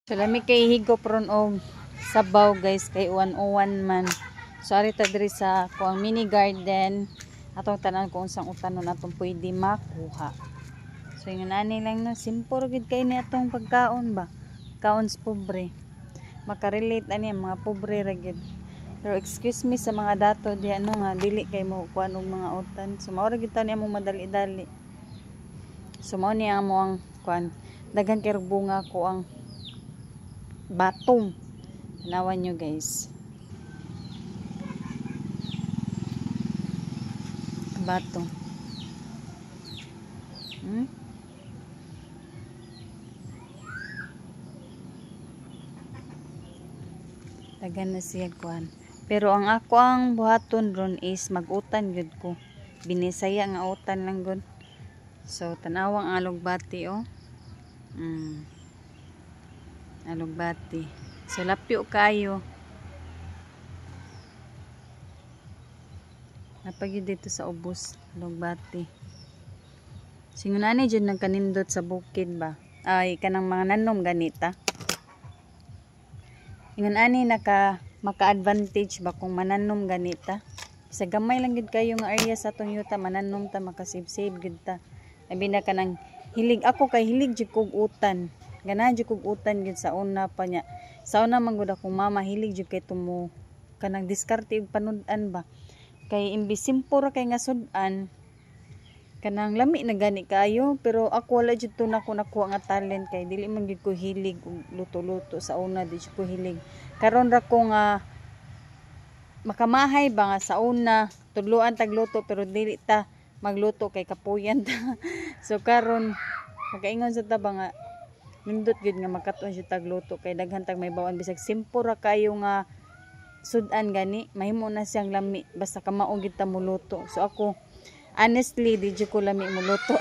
So lami kay higop ron og sabaw guys kay 101 man. So ari ta diri sa kuang mini garden atong tanan kung unsang utanon atong pwede makuha. So ingon ani lang no, simple gid kay ni atong pagkaon ba. Kaon sa pobre. Makarelate ani ang mga pobre ra gid. Pero excuse me sa mga dato di ano nga dili kay mo kuan og mga utan. So mao ra gid tani among madali-dali. So mao ni amo ang kuan daghan kay bunga ko ang batong. Tanawan nyo guys. Batong. Tagan na siya kuan. Pero ang ako ang buhaton ron is magutan gud ko. Binisaya nga utan lang gud. So tanawang alugbati oh. Alugbati. So lapyo kayo. Napagid dito sa ubos alugbati. Singunani dyan nagkanindot sa bukid ba? Ay kanang mga nanom ganita. Ingon ani maka-advantage ba kung mananom ganita? Sa gamay lang gid kayo nga area sa atong yuta mananom ta makasave-save gid ta. Labi na kanang hilig ako kay hilig jud kog utan. Ganahan jud kog utan gid sa una pa nya. Sa una man gud akong mama hilig jud kay tumo kanang diskarte og panud-an ba. Kay imbis simple ra kay nga sud-an kanang lami na gani kayo pero ako wala jud to nako nakuha nga talent kay dili man gid ko hilig og luto-luto sa una di jud ko hilig. Karon ra ko nga makamahay ba nga sa una tudloan tagluto pero dili ta magluto kay kapuyan ta. So karon magaingon sa ta ba nga nindot gid nga makatuon jud tagluto kay daghan tag may bawaan bisag simple ra kayo nga sud-an gani mahimo na siyang lami basta kamao gid ta muluto. So ako honestly di jud ko lami muluto.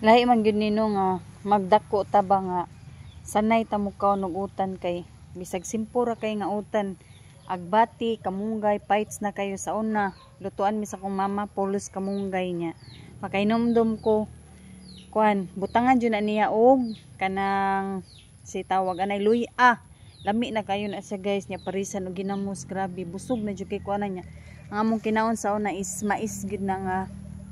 Lahi man gyud nino nga magdako ta ba nga sanay ta mo kaon og utan kay bisag simple ra kay nga utan agbati kamunggay fights na kayo sa una lutuan mi sa kong mama pulos kamunggay niya makainomdom ko kuan butangan jud na niya og kanang si tawag anay luya lami na kayo na siya guys nya parisan og ginamos grabe busog na jud kay kuan niya. Ang among kinaon sa una is mais gid na nga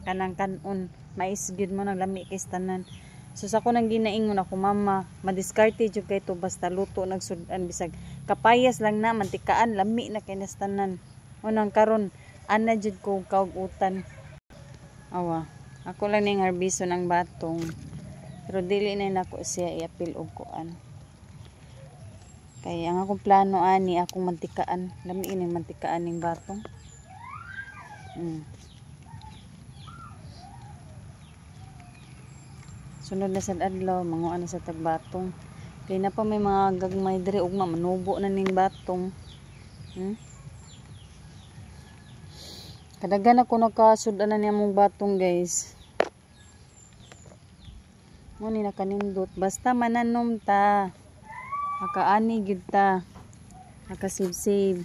kanang kanon mais gid mo nang lami kay tanan. So sa ko nang ginaingon ako mama madiskarte jud kay to basta luto nagsud-an bisag kapayas lang na mantikaan lami na kay tanan. Unang karon ana jud ko kaugutan. Awa ako lang ning harbiso ng batong pero dili na nako siya iapil og kuan. Kaya ang akong plano ani akong mantikaan lami ning mantikaan ning batong. Sunod na sad adlaw manguha na sa tagbatong kay na pa may mga gagmay diri ugma manubo na ning batong. Kadaghan ako nakasud-an na nimong batong guys. Mo ni nakanindot basta mananom ta makaani gyud ta makasave-save.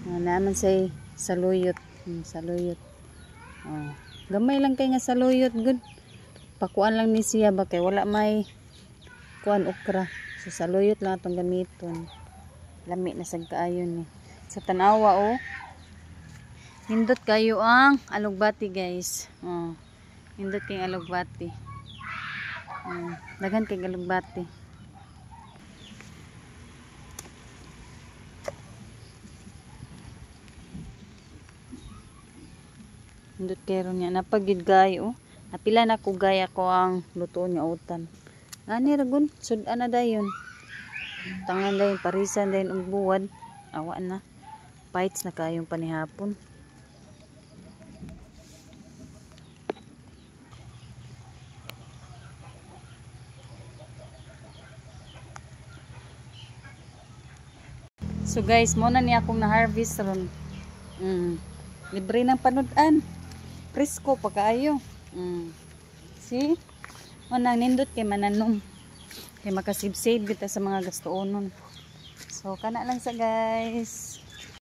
Naman say saluyot. Saluyot. Oh. Gamay lang kay nga saluyot good. Pakuan lang ni siya ba kay wala may kuan okra. So saluyot lang atong gamiton. Lami na sad kaayo ni. Sa tanawa oh. Nindot kayo ang alugbati guys. Oh. Nindot kay alugbati. Daghan kay alugbati. Ndot kero niya napagid gay oh. Napila na ko gaya ko ang lutuon nga utan. Ani ragon sud-an na dayon. Tangan dayon parisan dayon og buwad. Awa na. Fights na kayong panihapon. So guys, mo na ni akong na-harvest ron. Libre ng panudan. Presko pa kaayo. See? O nang nindot kay mananom. Kay makasib-save kita sa mga gastoonon. So kana lang sa guys.